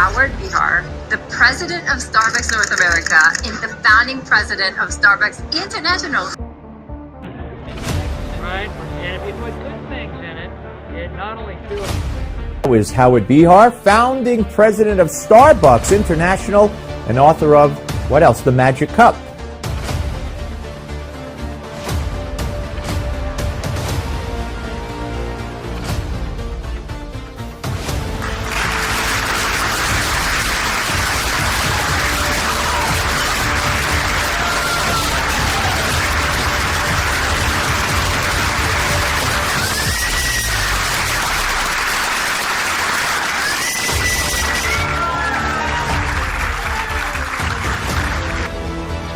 Howard Behar, the president of Starbucks North America and the founding president of Starbucks International. Right, and if you put good things in it, it not only feels. Is Howard Behar, founding president of Starbucks International and author of, what else, The Magic Cup.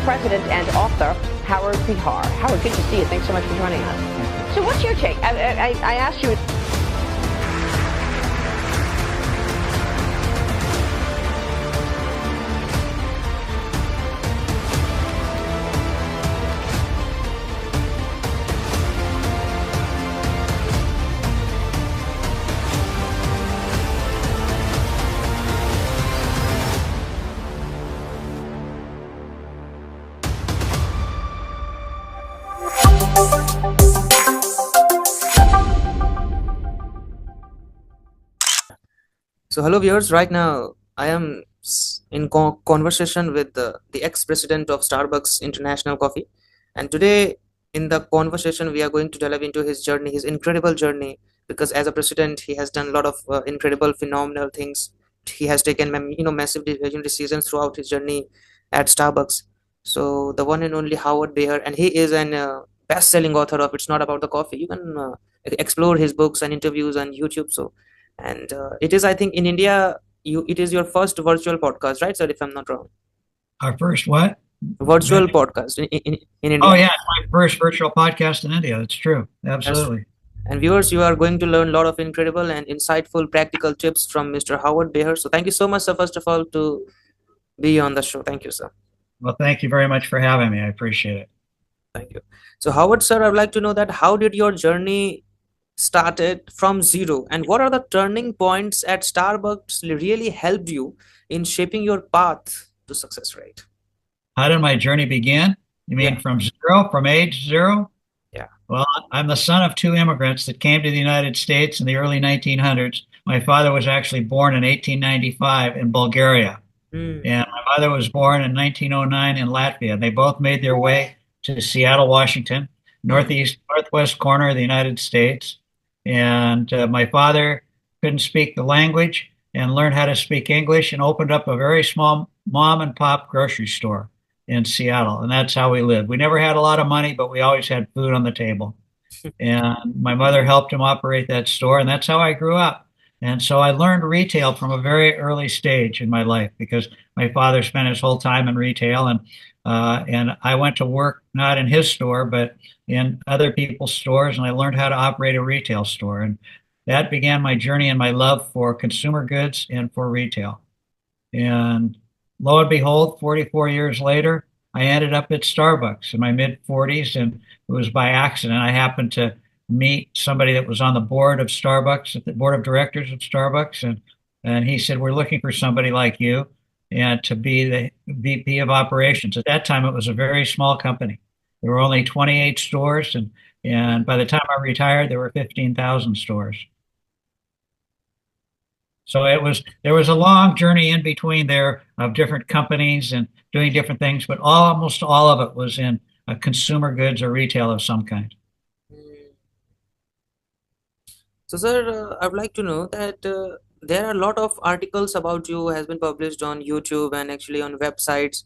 President and author Howard Behar. Howard, good to see you. Thanks so much for joining us. So what's your take? I asked you. So, hello viewers. Right now, I am in conversation with the ex-president of Starbucks International Coffee, and today in the conversation we are going to delve into his journey, his incredible journey. Because as a president, he has done a lot of incredible, phenomenal things. He has taken massive decisions throughout his journey at Starbucks. So, the one and only Howard Behar, and he is an best-selling author of "It's Not About the Coffee." You can explore his books and interviews on YouTube. So. And it is, I think, in India, it is your first virtual podcast, right, sir? If I'm not wrong. Our first what? Virtual podcast in India. Oh yeah, my first virtual podcast in India. That's true. Absolutely. And viewers, you are going to learn a lot of incredible and insightful practical tips from Mr. Howard Behar. So thank you so much, sir, first of all, to be on the show. Thank you, sir. Well, thank you very much for having me. I appreciate it. Thank you. So Howard, sir, I would like to know that how did your journey started from zero, and what are the turning points at Starbucks really helped you in shaping your path to success, right? How did my journey begin? You mean from zero, from age zero? Yeah. Well, I'm the son of two immigrants that came to the United States in the early 1900s. My father was actually born in 1895 in Bulgaria, and my mother was born in 1909 in Latvia. They both made their way to Seattle, Washington, northwest corner of the United States. And my father couldn't speak the language and learned how to speak English and opened up a very small mom and pop grocery store in Seattle. And that's how we lived. We never had a lot of money, but we always had food on the table. And my mother helped him operate that store. And that's how I grew up. And so I learned retail from a very early stage in my life because my father spent his whole time in retail. And I went to work not in his store, but in other people's stores, and I learned how to operate a retail store. And that began my journey and my love for consumer goods and for retail. And lo and behold, 44 years later, I ended up at Starbucks in my mid-40s, and it was by accident. I happened to meet somebody that was on the board of Starbucks, at the board of directors of Starbucks, and he said, "We're looking for somebody like you and to be the VP of operations." At that time, it was a very small company. There were only 28 stores, and by the time I retired, there were 15,000 stores. So there was a long journey in between there of different companies and doing different things, but almost all of it was in consumer goods or retail of some kind. So, sir, I would like to know that there are a lot of articles about you has been published on YouTube and actually on websites,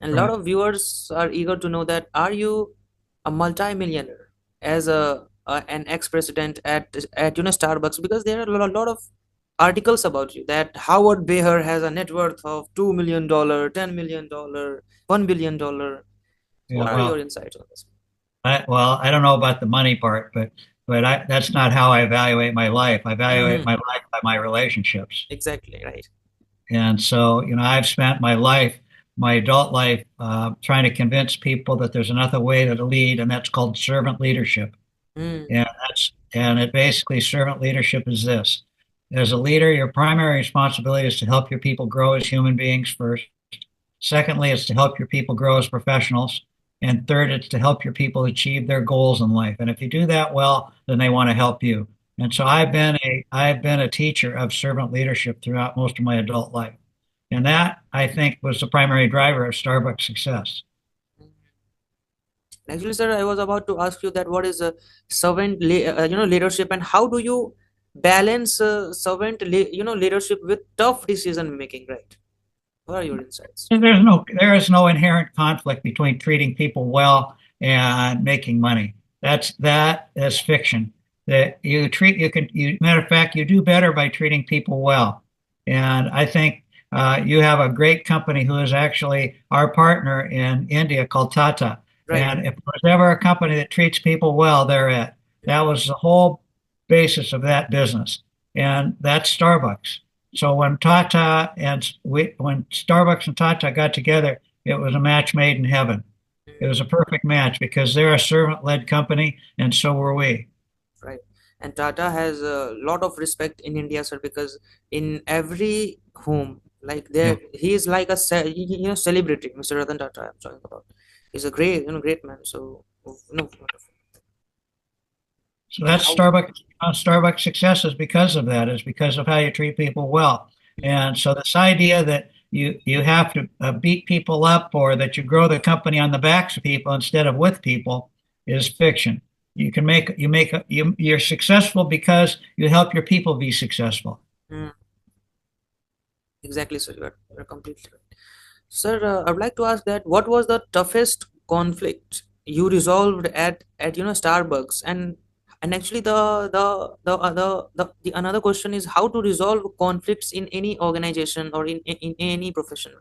and a lot of viewers are eager to know that are you a multi-millionaire as an ex-president at Starbucks, because there are a lot of articles about you that Howard Behar has a net worth of $2 million, $10 million, $1 billion. Yeah, What are your insights on this? I don't know about the money part, but that's not how I evaluate my life. I evaluate my life by my relationships. Exactly, right. And so, I've spent my life, my adult life, trying to convince people that there's another way to lead, and that's called servant leadership. And it basically, servant leadership is this. As a leader, your primary responsibility is to help your people grow as human beings first. Secondly, it's to help your people grow as professionals. And third, it's to help your people achieve their goals in life. And if you do that well, then they want to help you. And so I've been a teacher of servant leadership throughout most of my adult life. And that, I think, was the primary driver of Starbucks' success. Actually, sir, I was about to ask you that what is a leadership, and how do you balance leadership with tough decision making, right? What are your insights? And there is no inherent conflict between treating people well and making money. That is fiction. That matter of fact, you do better by treating people well. And I think you have a great company who is actually our partner in India called Tata. Right. And if there's ever a company that treats people well, they're it. That was the whole basis of that business. And that's Starbucks. So when Starbucks and Tata got together, it was a match made in heaven. It was a perfect match because they're a servant-led company, and so were we. Right. And Tata has a lot of respect in India, sir, because in every home, like there, he is like a celebrity, Mr. Ratan Tata. I'm talking about. He's a great man. So wonderful. So that's Starbucks success is because of that, is because of how you treat people well. And so this idea that you have to beat people up or that you grow the company on the backs of people instead of with people is fiction. You're successful because you help your people be successful. Exactly, sir. You're completely right. Sir, I'd like to ask that what was the toughest conflict you resolved at Starbucks, and actually the another question is how to resolve conflicts in any organization or in any profession.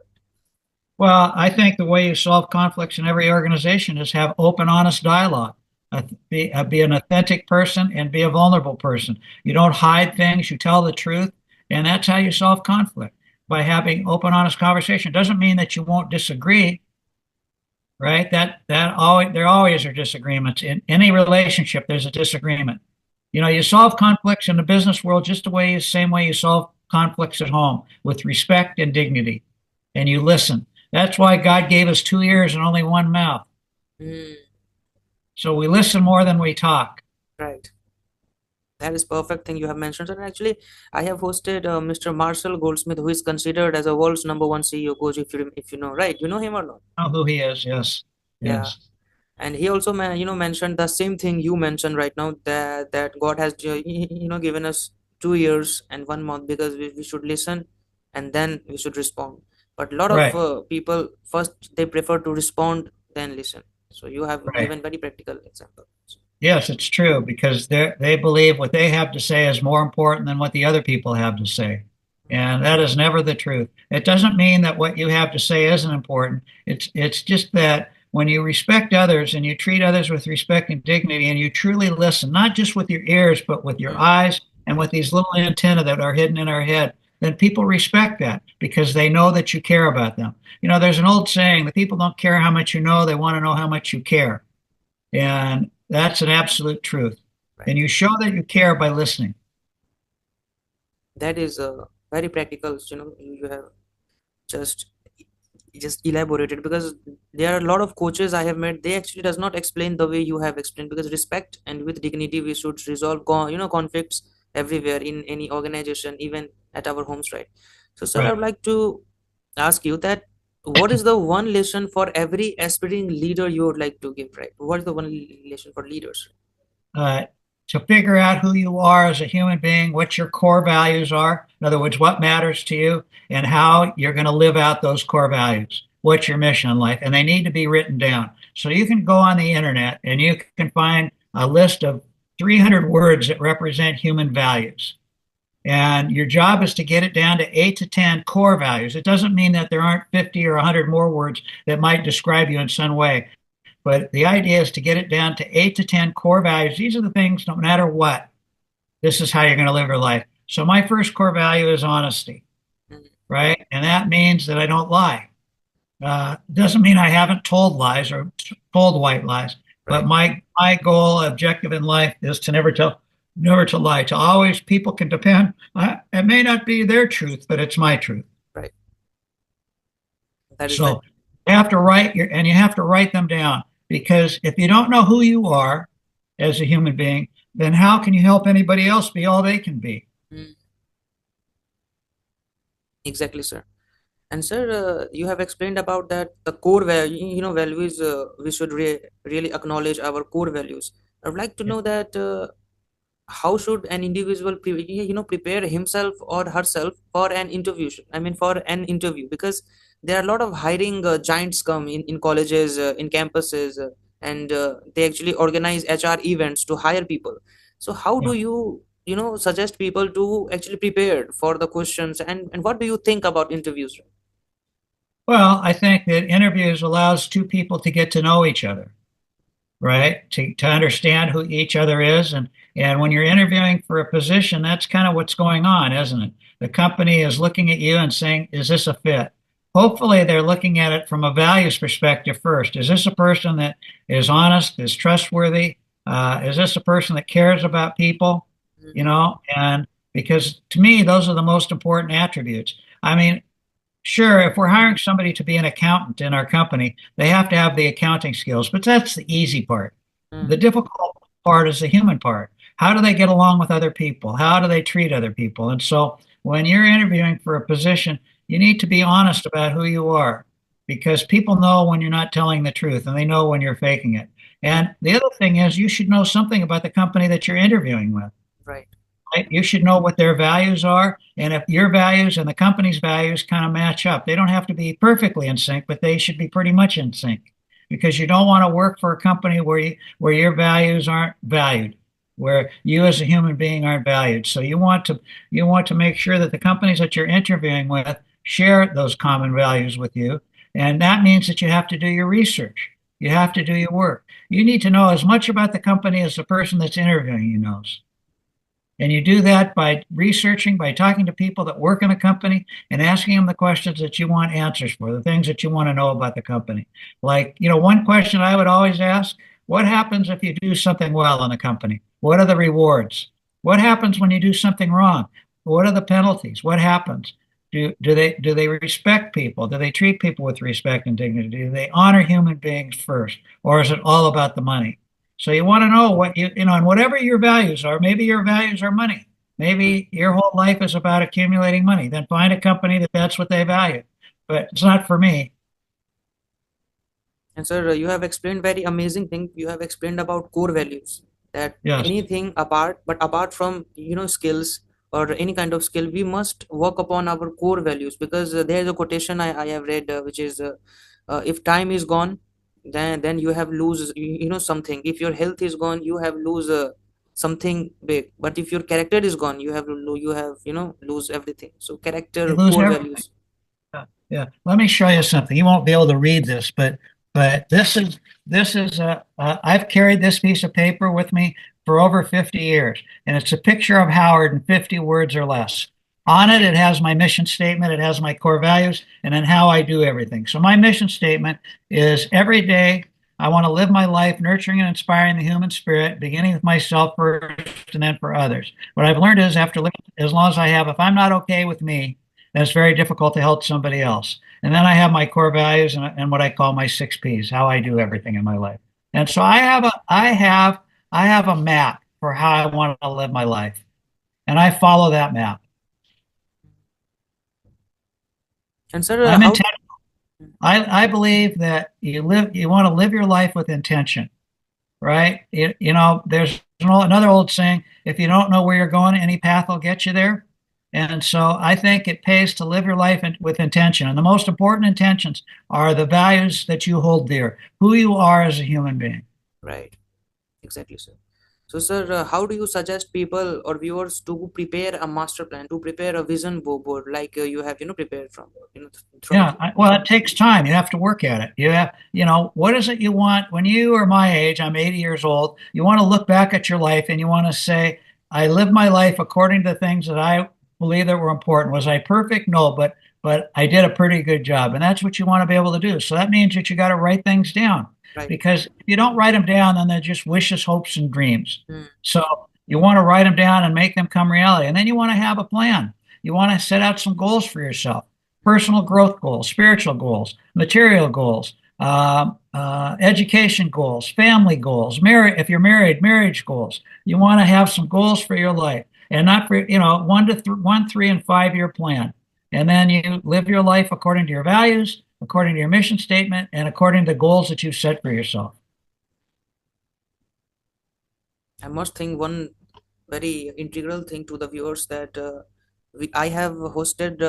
Well, I think the way you solve conflicts in every organization is have open, honest dialogue. Be an authentic person and be a vulnerable person. You don't hide things, you tell the truth, and that's how you solve conflict, by having open, honest conversation. Doesn't mean that you won't disagree, right? There always are disagreements. In any relationship, there's a disagreement. You solve conflicts in the business world just same way you solve conflicts at home, with respect and dignity. And you listen. That's why God gave us 2 ears and only one mouth. So we listen more than we talk. Right. That is perfect thing you have mentioned. And actually, I have hosted Mr. Marshall Goldsmith, who is considered as a world's #1 CEO coach. If you know, right? You know him or not? I know who he is. Yes. Yeah. Yes. And he also mentioned the same thing you mentioned right now, that God has given us 2 years and 1 month, because we should listen and then we should respond. But a lot of people first they prefer to respond then listen. So you have given very practical example. Yes, it's true, because they believe what they have to say is more important than what the other people have to say. And that is never the truth. It doesn't mean that what you have to say isn't important. It's just that when you respect others and you treat others with respect and dignity, and you truly listen, not just with your ears, but with your eyes and with these little antennae that are hidden in our head, then people respect that because they know that you care about them. There's an old saying that people don't care how much you know, they want to know how much you care. And that's an absolute truth. Right. And you show that you care by listening. That is very practical. You have just elaborated, because there are a lot of coaches I have met. They actually does not explain the way you have explained, because respect and with dignity we should resolve conflicts everywhere in any organization, even at our homes, right? So, sir, I would like to ask you that what is the one lesson for every aspiring leader you would like to give, right? What is the one lesson for leaders? To figure out who you are as a human being, what your core values are. In other words, what matters to you and how you're going to live out those core values. What's your mission in life? And they need to be written down. So you can go on the internet and you can find a list of 300 words that represent human values. And your job is to get it down to 8 to 10 core values. It doesn't mean that there aren't 50 or 100 more words that might describe you in some way. But the idea is to get it down to 8 to 10 core values. These are the things, no matter what, this is how you're going to live your life. So my first core value is honesty, right? And that means that I don't lie. Doesn't mean I haven't told lies or told white lies. But my goal, objective in life is to never tell never to lie, to always, people can depend. It may not be their truth, but it's my truth. Right. That is So you have to you have to write them down, because if you don't know who you are as a human being, then how can you help anybody else be all they can be? exactly, sir. And sir, you have explained about that the core value, values. We should really acknowledge our core values. I would like to know that how should an individual prepare himself or herself for an interview? I mean, for an interview, because there are a lot of hiring giants come in colleges, in campuses, and they actually organize HR events to hire people. So how Yeah. do you suggest people to actually prepare for the questions, and what do you think about interviews? Well, I think that interviews allows two people to get to know each other, right? To understand who each other is. And when you're interviewing for a position, that's kind of what's going on, isn't it? The company is looking at you and saying, is this a fit? Hopefully, they're looking at it from a values perspective first. Is this a person that is honest, is trustworthy? Is this a person that cares about people? You know, and because to me, those are the most important attributes. I mean, sure, if we're hiring somebody to be an accountant in our company, they have to have the accounting skills, but that's the easy part. The difficult part is the human part. How do they get along with other people? How do they treat other people? And so when you're interviewing for a position, you need to be honest about who you are, because people know when you're not telling the truth and they know when you're faking it. And the other thing is, you should know something about the company that you're interviewing with. Right. Right? You should know what their values are. And if your values and the company's values kind of match up, they don't have to be perfectly in sync, but they should be pretty much in sync, because you don't want to work for a company where your values aren't valued, where you as a human being aren't valued. So you want to make sure that the companies that you're interviewing with share those common values with you. And that means that you have to do your research. You have to do your work. You need to know as much about the company as the person that's interviewing you knows. And you do that by researching, by talking to people that work in the company and asking them the questions that you want answers for, the things that you want to know about the company. Like, one question I would always ask, what happens if you do something well in a company? What are the rewards? What happens when you do something wrong? What are the penalties? What happens? Do they respect people? Do they treat people with respect and dignity? Do they honor human beings first? Or is it all about the money? So you want to know what and whatever your values are. Maybe your values are money. Maybe your whole life is about accumulating money. Then find a company that's what they value. But it's not for me. And sir, you have explained very amazing thing. You have explained about core values, that Yes. anything apart from skills or any kind of skill, we must work upon our core values, because there's a quotation I have read, which is if time is gone, then you have lose something. If your health is gone, you have lose something big. But if your character is gone, you have lose everything. So You character, lose core everything. values. Yeah. Let me show you something. You won't be able to read this, but this is I've carried this piece of paper with me for over 50 years, and it's a picture of Howard in 50 words or less. On it, it has my mission statement, it has my core values, and then how I do everything. So my mission statement is, every day I want to live my life nurturing and inspiring the human spirit, beginning with myself first and then for others. What I've learned is, after living as long as I have, if I'm not okay with me, then it's very difficult to help somebody else. And then I have my core values and what I call my 6 Ps, how I do everything in my life. And so I have a map for how I want to live my life, and I follow that map. And sir, I'm how intentional. I believe that you want to live your life with intention, right? There's another old saying, if you don't know where you're going, any path will get you there. And so I think it pays to live your life with intention. And the most important intentions are the values that you hold dear, who you are as a human being. right, exactly, sir. So sir, how do you suggest people or viewers to prepare a master plan, to prepare a vision board, like you have prepared from throughout Yeah, well, it takes time. You have to work at it. What is it you want when you are my age? I'm 80 years old. You want to look back at your life and you want to say, I lived my life according to the things that I believe that were important. Was I perfect? No, but I did a pretty good job. And that's what you want to be able to do. So that means that you got to write things down, right. because if you don't write them down, then they're just wishes, hopes, and dreams. So You want to write them down and make them come reality. And then you want to have a plan. You want to set out some goals for yourself, personal growth goals, spiritual goals, material goals, education goals, family goals, if you're married, marriage goals. You want to have some goals for your life, and not for, 1, 3, and 5 year plan. And then you live your life according to your values, according to your mission statement, and according to the goals that you've set for yourself. I must think one very integral thing to the viewers that I have hosted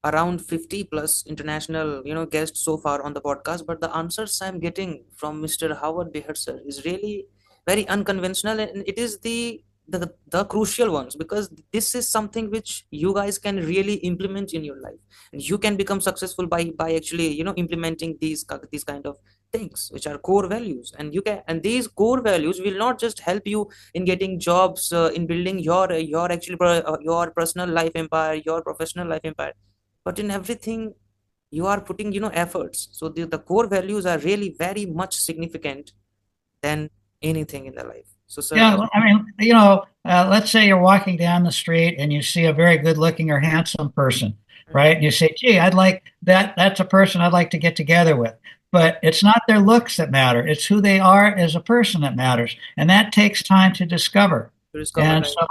around 50 plus international guests so far on the podcast, but the answers I'm getting from Mr. Howard Behar sir is really very unconventional, and it is the crucial ones, because this is something which you guys can really implement in your life, and you can become successful by actually implementing these kind of things which are core values. And these core values will not just help you in getting jobs, in building your your personal life empire, your professional life empire, but in everything you are putting efforts. So the core values are really very much significant than anything in the life. So sir, Yeah, I mean, let's say you're walking down the street and you see a very good looking or handsome person, right? And you say, gee, I'd like that. That's a person I'd like to get together with. But it's not their looks that matter. It's who they are as a person that matters. And that takes time to discover. And so,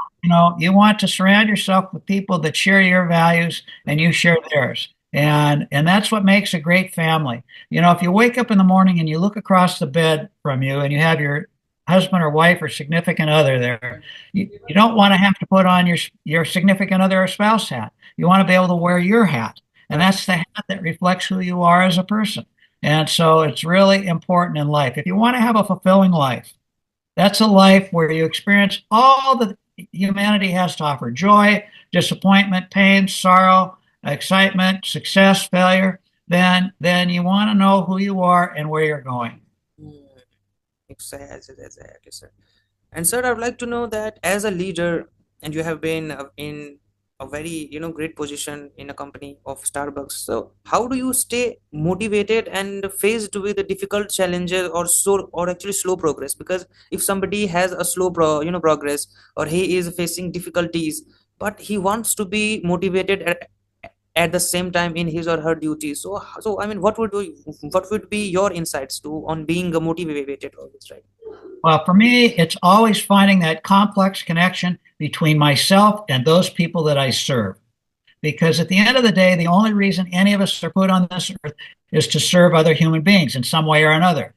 you want to surround yourself with people that share your values and you share theirs. And that's what makes a great family. If you wake up in the morning and you look across the bed from you and you have your husband or wife or significant other there, you don't want to have to put on your significant other or spouse hat. You want to be able to wear your hat. And that's the hat that reflects who you are as a person. And so it's really important in life. If you want to have a fulfilling life, that's a life where you experience all that humanity has to offer: joy, disappointment, pain, sorrow, excitement, success, failure. Then you want to know who you are and where you're going. Exactly, sir. And sir, I would like to know that as a leader, and you have been in a very great position in a company of Starbucks. So how do you stay motivated and faced with the difficult challenges or actually slow progress? Because if somebody has a slow progress, or he is facing difficulties, but he wants to be motivated at the same time in his or her duty. So I mean, what would be your insights on being motivated always, right? Well, for me, it's always finding that complex connection between myself and those people that I serve. Because at the end of the day, the only reason any of us are put on this earth is to serve other human beings in some way or another,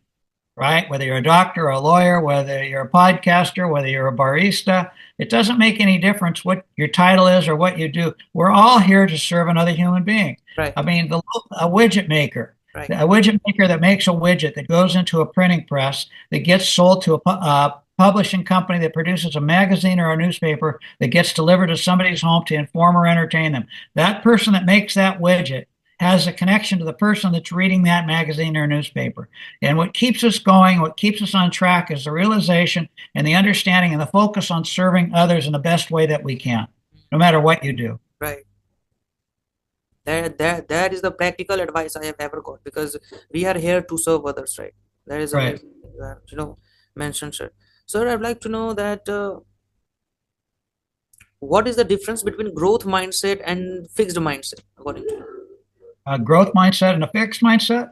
right? Whether you're a doctor or a lawyer, whether you're a podcaster, whether you're a barista, it doesn't make any difference what your title is or what you do. We're all here to serve another human being. Right. I mean, a widget maker. Right. A widget maker that makes a widget that goes into a printing press, that gets sold to a publishing company that produces a magazine or a newspaper that gets delivered to somebody's home to inform or entertain them. That person that makes that widget has a connection to the person that's reading that magazine or newspaper. And what keeps us going, what keeps us on track, is the realization and the understanding and the focus on serving others in the best way that we can, no matter what you do. Right. That is the practical advice I have ever got, because we are here to serve others, right? That is right. Mentioned, sir. Sir, I'd like to know that what is the difference between growth mindset and fixed mindset, according to you? A growth mindset and a fixed mindset?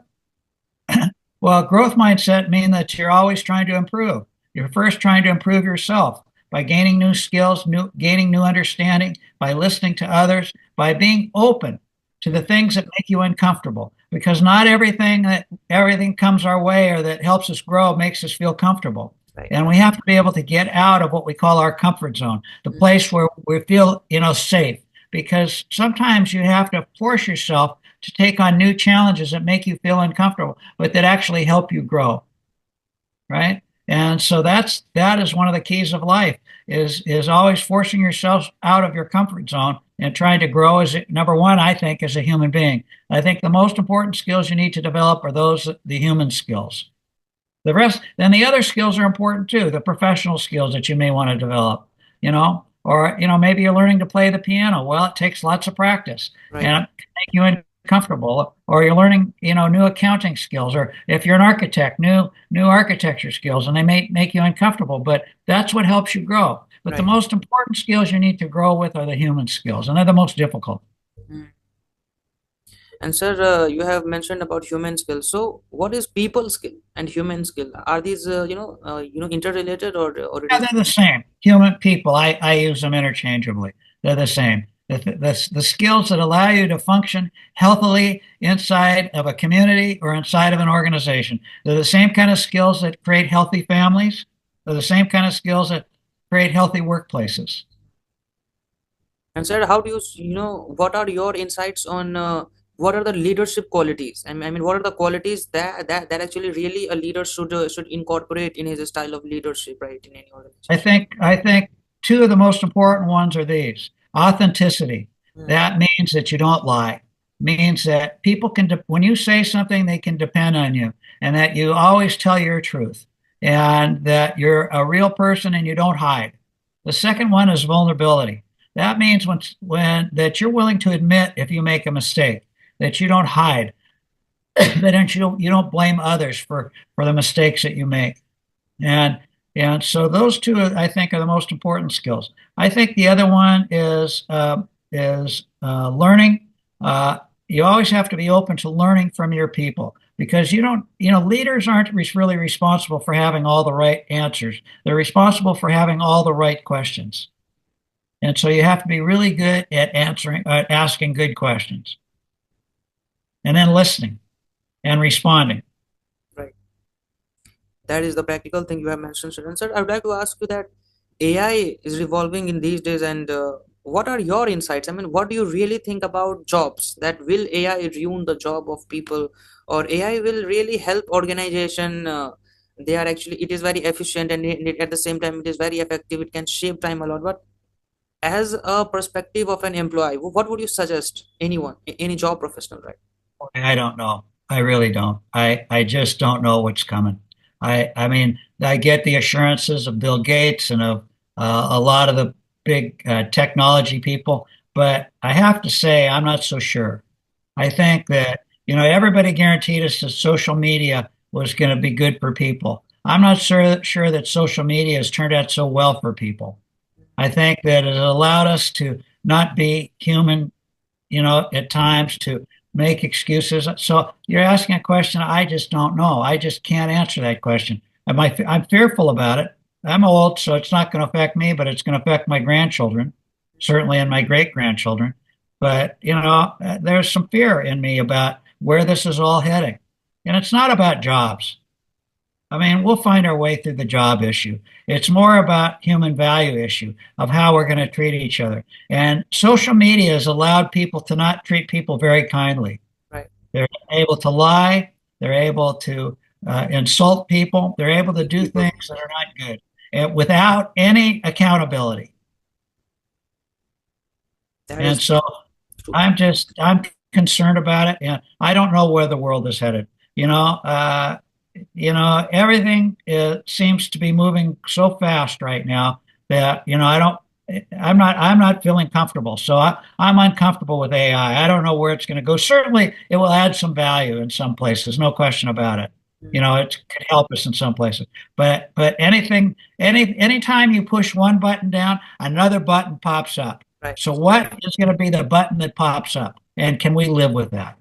Well, growth mindset means that you're always trying to improve. You're first trying to improve yourself by gaining new skills, gaining new understanding, by listening to others, by being open to the things that make you uncomfortable. Because not everything comes our way or that helps us grow makes us feel comfortable. Right. And we have to be able to get out of what we call our comfort zone, the place where we feel, safe. Because sometimes you have to force yourself to take on new challenges that make you feel uncomfortable, but that actually help you grow, right? And so that is one of the keys of life, is always forcing yourself out of your comfort zone and trying to grow as number one, I think, as a human being. I think the most important skills you need to develop are the human skills. The rest, then the other skills are important too, the professional skills that you may want to develop, or maybe you're learning to play the piano. Well, it takes lots of practice, right, and it can make you uncomfortable. Or you're learning, new accounting skills, or if you're an architect, new architecture skills, and they may make you uncomfortable. But that's what helps you grow. But the Right. most important skills you need to grow with are the human skills, and they're the most difficult. Mm. And sir, you have mentioned about human skill. So, what is people skill and human skill? Are these interrelated, or it Yeah, is? they're the same. Human people, I use them interchangeably. They're the same. The skills that allow you to function healthily inside of a community or inside of an organization. They're the same kind of skills that create healthy families. They're the same kind of skills that create healthy workplaces. And sir, how do what are your insights on what are the leadership qualities? I mean, what are the qualities that actually really a leader should incorporate in his style of leadership, right, in any organization? I think two of the most important ones are these. Authenticity. Mm. That means that you don't lie. Means that people can, when you say something, they can depend on you, and that you always tell your truth, and that you're a real person and you don't hide. The second one is vulnerability. That means when that you're willing to admit if you make a mistake, that you don't hide, that you don't blame others for the mistakes that you make. And so those two, I think, are the most important skills. I think the other one is learning. You always have to be open to learning from your people, because leaders aren't really responsible for having all the right answers. They're responsible for having all the right questions. And so you have to be really good at asking good questions, and then listening and responding. Right. That is the practical thing you have mentioned, sir. And sir, I would like to ask you that AI is revolving in these days, and what are your insights? I mean, what do you really think about jobs? That will AI ruin the job of people, or AI will really help organization? They are actually, it is very efficient, and at the same time, it is very effective. It can save time a lot. But as a perspective of an employee, what would you suggest anyone, any job professional, right? I don't know. I really don't. I just don't know what's coming. I mean, I get the assurances of Bill Gates and of a lot of the big technology people, but I have to say I'm not so sure. I think that, everybody guaranteed us that social media was going to be good for people. I'm not sure that social media has turned out so well for people. I think that it allowed us to not be human, at times, to make excuses. So you're asking a question I just don't know. I just can't answer that question. I'm fearful about it. I'm old, so it's not going to affect me, but it's going to affect my grandchildren, certainly, and my great grandchildren. But, there's some fear in me about where this is all heading. And it's not about jobs. I mean, we'll find our way through the job issue. It's more about human value issue of how we're going to treat each other. And social media has allowed people to not treat people very kindly. Right. They're able to lie. They're able to insult people. They're able to do things that are not good, and without any accountability. That And is so true. I'm concerned about it, and I don't know where the world is headed. Everything seems to be moving so fast right now that I'm not feeling comfortable. So I'm uncomfortable with AI. I don't know where it's going to go. Certainly, it will add some value in some places, no question about it. It could help us in some places. But anytime you push one button down, another button pops up. Right. So what is going to be the button that pops up? And can we live with that?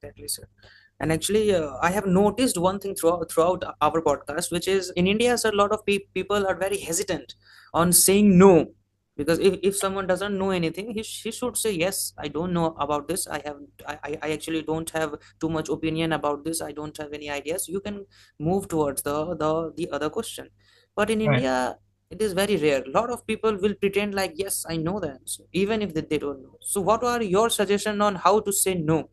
Exactly, sir. And actually, I have noticed one thing throughout our podcast, which is in India, sir, a lot of people are very hesitant on saying no, because if someone doesn't know anything, he should say yes. I don't know about this. I actually don't have too much opinion about this. I don't have any ideas. You can move towards the other question. But in Right. India, it is very rare. A lot of people will pretend like yes, I know the answer, even if they don't know. So, what are your suggestion on how to say no?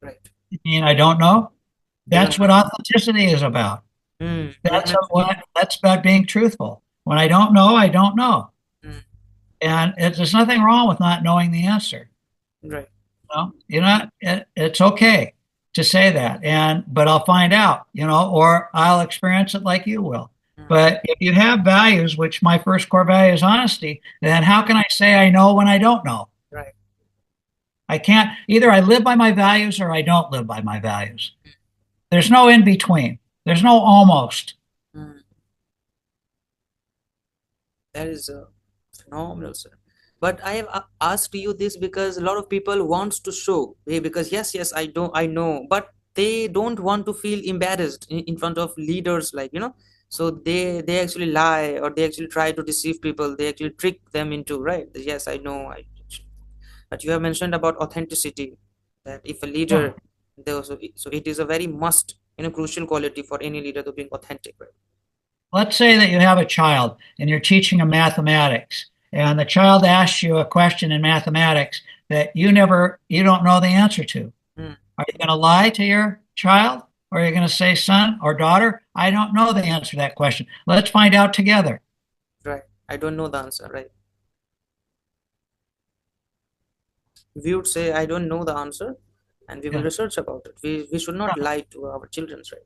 Right. I don't know. You don't That's what authenticity is about. You have mentioned. That's about being truthful. When I don't know, I don't know. Mm, And there's nothing wrong with not knowing the answer. right. It's okay to say that. But I'll find out, or I'll experience it like you will. Mm, But if you have values, which my first core value is honesty, then how can I say I know when I don't know? right. I can't, either I live by my values or I don't live by my values. There's no in between. There's no almost. Mm, That is phenomenal, sir. But I have asked you this because a lot of people wants to show, hey, because yes, I know, but they don't want to feel embarrassed in front of leaders, like, so they actually lie, or they actually try to deceive people. They actually trick them into, right? Yes, I know. But you have mentioned about authenticity, that if a leader, so it is a very must, crucial quality for any leader to being authentic, right? Let's say that you have a child and you're teaching them mathematics, and the child asks you a question in mathematics that you don't know the answer to. Hmm. Are you going to lie to your child? Or are you going to say, son or daughter, I don't know the answer to that question. Let's find out together. Right. I don't know the answer, right? We would say, I don't know the answer, and we will Yeah. research about it. We should not lie to our children, right?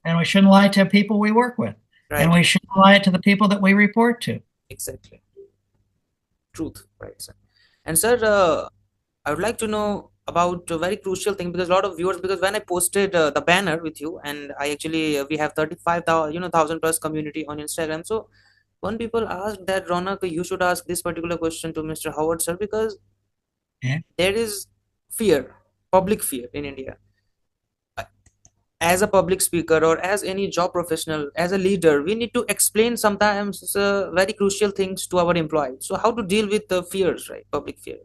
And we shouldn't lie to people we work with. And Right. we shouldn't lie to the people that we report to. Exactly. Truth, right, sir. And sir, I would like to know about a very crucial thing, because a lot of viewers, because when I posted the banner with you, and I actually we have 35,000 thousand plus community on Instagram. So one people asked that, Raunak, you should ask this particular question to Mr. Howard, sir, because Yeah. there is fear, public fear in India. As a public speaker, or as any job professional, as a leader, we need to explain sometimes very crucial things to our employees. So how to deal with the fears, right? Public fear.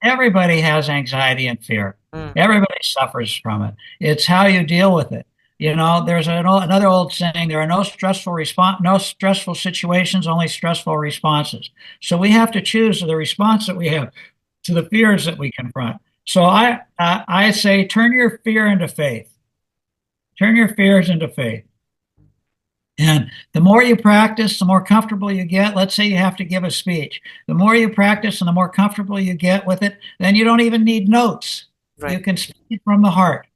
Everybody has anxiety and fear. Hmm. Everybody suffers from it. It's how you deal with it. There's another old saying: there are no stressful situations, only stressful responses. So we have to choose the response that we have to the fears that we confront. So I say, turn your fear into faith. Turn your fears into faith. And the more you practice, the more comfortable you get. Let's say you have to give a speech. The more you practice and the more comfortable you get with it, then you don't even need notes. Right. You can speak from the heart,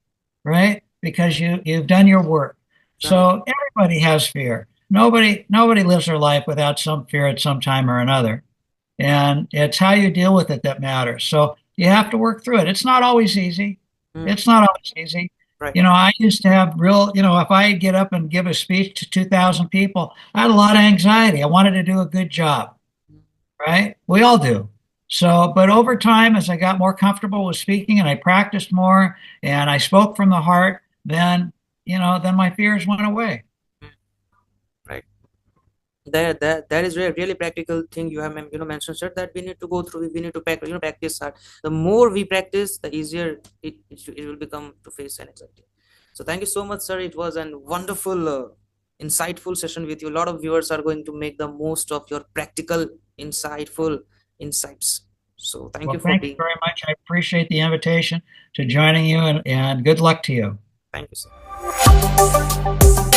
right? Because you've done your work. So everybody has fear. Nobody lives their life without some fear at some time or another. And it's how you deal with it that matters. So you have to work through it. It's not always easy. It's not always easy. Right. I used to have if I get up and give a speech to 2,000 people, I had a lot of anxiety. I wanted to do a good job, right? We all do. So, but over time, as I got more comfortable with speaking and I practiced more and I spoke from the heart, then my fears went away. Right. That is a really practical thing you have mentioned, sir, that we need to go through. We need to practice hard. The more we practice, the easier it will become to face anxiety. So thank you so much, sir. It was a wonderful, insightful session with you. A lot of viewers are going to make the most of your practical, insightful insights. So thank you for Thank being. you very much. I appreciate the invitation to joining you, and good luck to you. Thank you, sir.